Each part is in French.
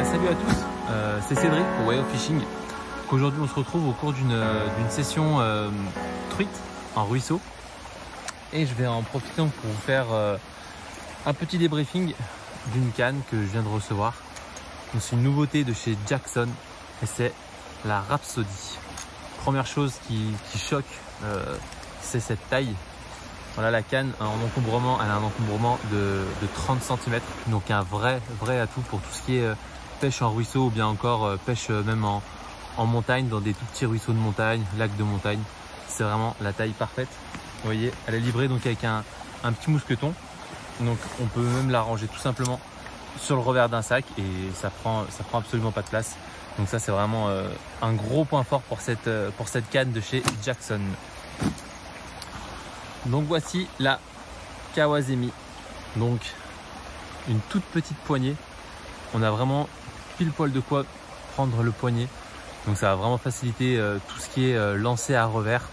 Salut à tous, c'est Cédric pour Way of Fishing. Aujourd'hui on se retrouve au cours d'une session truite en ruisseau et je vais en profiter pour vous faire un petit débriefing d'une canne que je viens de recevoir. C'est une nouveauté de chez Jackson et c'est la Rhapsody. Première chose qui choque, c'est cette taille. Voilà, la canne en encombrement, elle a un encombrement de 30 cm, donc un vrai atout pour tout ce qui est pêche en ruisseau ou bien encore pêche même en montagne, dans des tout petits ruisseaux de montagne, lacs de montagne. C'est vraiment la taille parfaite. Vous voyez, elle est livrée donc avec un petit mousqueton, donc on peut même la ranger tout simplement sur le revers d'un sac et ça prend absolument pas de place. Donc ça c'est vraiment un gros point fort pour cette canne de chez Jackson. Donc voici la Kawazemi, donc une toute petite poignée. On a vraiment pile poil de quoi prendre le poignet, donc ça va vraiment faciliter tout ce qui est lancé à revers.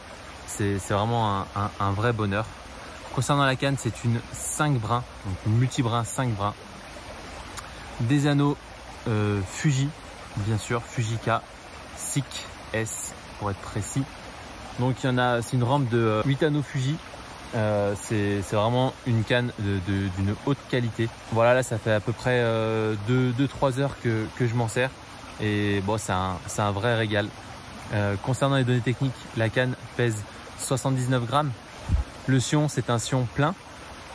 C'est vraiment un vrai bonheur. Concernant la canne, c'est une 5 brins, donc une multi-brin 5 brins. Des anneaux Fuji, bien sûr, Fujika SICK S pour être précis. Donc il y en a, c'est une rampe de 8 anneaux Fuji. C'est vraiment une canne d'une haute qualité. Voilà, là ça fait à peu près 2-3 heures que je m'en sers et bon, c'est un vrai régal. Concernant les données techniques, la canne pèse 79 grammes. Le sion, c'est un sion plein.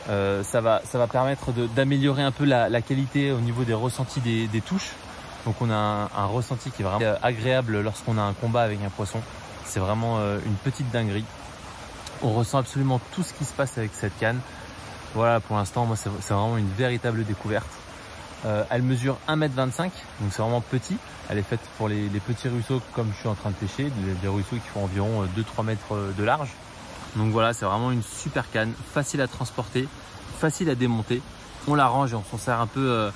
Ça va permettre d'améliorer un peu la qualité au niveau des ressentis des touches. Donc on a un ressenti qui est vraiment agréable lorsqu'on a un combat avec un poisson. C'est vraiment une petite dinguerie. On ressent absolument tout ce qui se passe avec cette canne. Voilà, pour l'instant, moi, c'est vraiment une véritable découverte. Elle mesure 1,25 m, donc c'est vraiment petit. Elle est faite pour les petits ruisseaux comme je suis en train de pêcher, des ruisseaux qui font environ 2-3 mètres de large. Donc voilà, c'est vraiment une super canne, facile à transporter, facile à démonter. On la range et on s'en sert un peu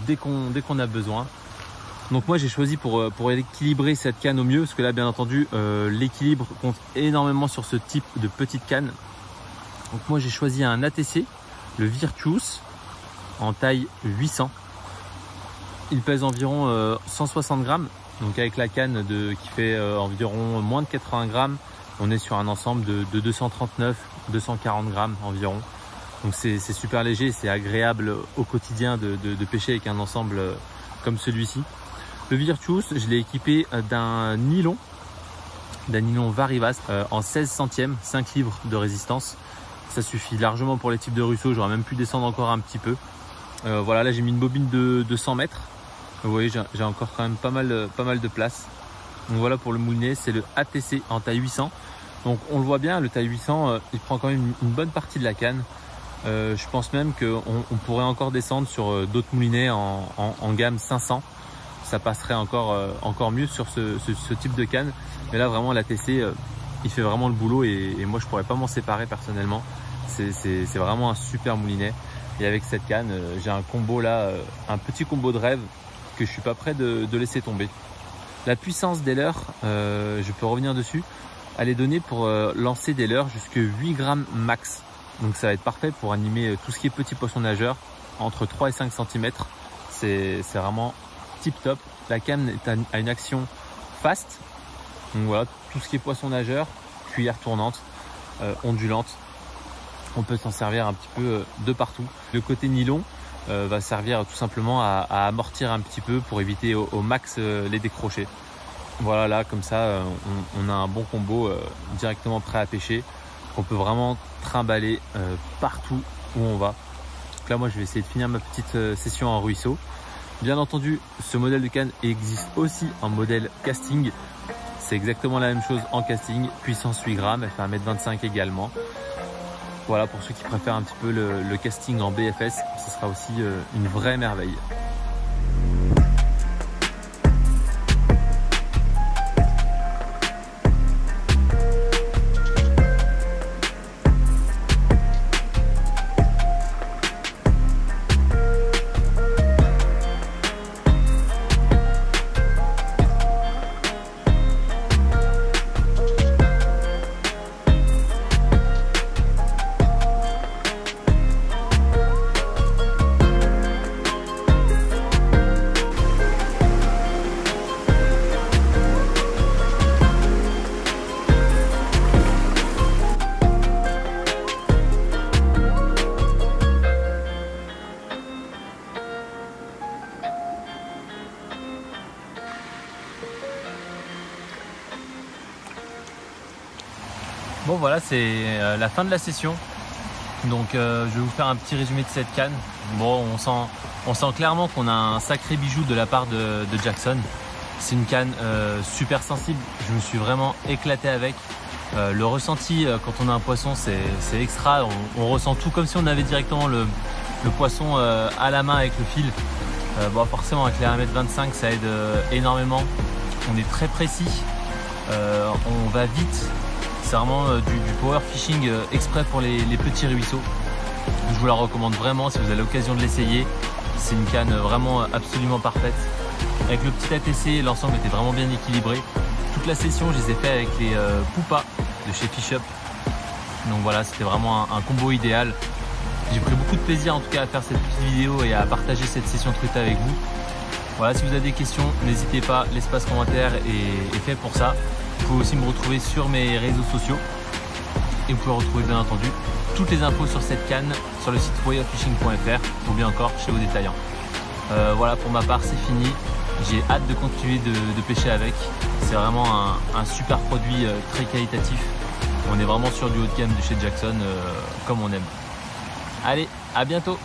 dès qu'on a besoin. Donc moi j'ai choisi pour équilibrer cette canne au mieux, parce que là bien entendu l'équilibre compte énormément sur ce type de petite canne. Donc moi j'ai choisi un ATC, le Virtuous, en taille 800. Il pèse environ 160 grammes, donc avec la canne qui fait environ moins de 80 grammes, on est sur un ensemble de 239-240 grammes environ. Donc c'est super léger, c'est agréable au quotidien de pêcher avec un ensemble comme celui-ci. Le Virtuous, je l'ai équipé d'un nylon Varivas en 16 centièmes, 5 livres de résistance. Ça suffit largement pour les types de ruisseaux, j'aurais même pu descendre encore un petit peu. Voilà, là j'ai mis une bobine de 100 mètres. Vous voyez, j'ai encore quand même pas mal de place. Donc voilà pour le moulinet, c'est le ATC en taille 800. Donc on le voit bien, le taille 800, il prend quand même une bonne partie de la canne. Je pense même qu'on pourrait encore descendre sur d'autres moulinets en gamme 500. Ça passerait encore mieux sur ce type de canne. Mais là vraiment l'ATC il fait vraiment le boulot et moi je pourrais pas m'en séparer personnellement. C'est vraiment un super moulinet. Et avec cette canne, j'ai un combo là, un petit combo de rêve que je suis pas prêt de laisser tomber. La puissance des leurres, je peux revenir dessus. Elle est donnée pour lancer des leurres jusqu'à 8 grammes max. Donc ça va être parfait pour animer tout ce qui est petit poisson nageur entre 3 et 5 cm. C'est vraiment tip top. La canne a une action fast. Donc voilà, tout ce qui est poisson nageur, cuillère tournante, ondulante, on peut s'en servir un petit peu de partout. Le côté nylon va servir tout simplement à amortir un petit peu pour éviter au max les décrochés. Voilà, là comme ça on a un bon combo directement prêt à pêcher qu'on peut vraiment trimballer partout où on va. Donc là moi je vais essayer de finir ma petite session en ruisseau. Bien entendu, ce modèle de canne existe aussi en modèle casting. C'est exactement la même chose en casting, puissance 8 grammes, elle fait 1,25 m également. Voilà, pour ceux qui préfèrent un petit peu le casting en BFS, ce sera aussi une vraie merveille. Bon voilà, c'est la fin de la session. Donc je vais vous faire un petit résumé de cette canne. Bon, on sent clairement qu'on a un sacré bijou de la part de Jackson. C'est une canne super sensible, je me suis vraiment éclaté avec. Le ressenti quand on a un poisson, c'est extra, on ressent tout comme si on avait directement le poisson à la main avec le fil. Bon, forcément avec les 1m25 ça aide énormément, on est très précis, on va vite. C'est vraiment du power fishing exprès pour les petits ruisseaux. Je vous la recommande vraiment si vous avez l'occasion de l'essayer. C'est une canne vraiment absolument parfaite. Avec le petit ATC, l'ensemble était vraiment bien équilibré. Toute la session, je les ai fait avec les Poupa de chez Fish Up. Donc voilà, c'était vraiment un combo idéal. J'ai pris beaucoup de plaisir en tout cas à faire cette petite vidéo et à partager cette session truitée avec vous. Voilà, si vous avez des questions, n'hésitez pas, l'espace commentaire est fait pour ça. Vous pouvez aussi me retrouver sur mes réseaux sociaux et vous pouvez retrouver bien entendu toutes les infos sur cette canne sur le site wayofishing.fr ou bien encore chez vos détaillants. Voilà, pour ma part c'est fini, j'ai hâte de continuer de pêcher avec. C'est vraiment un super produit très qualitatif. On est vraiment sur du haut de gamme de chez Jackson comme on aime. Allez, à bientôt!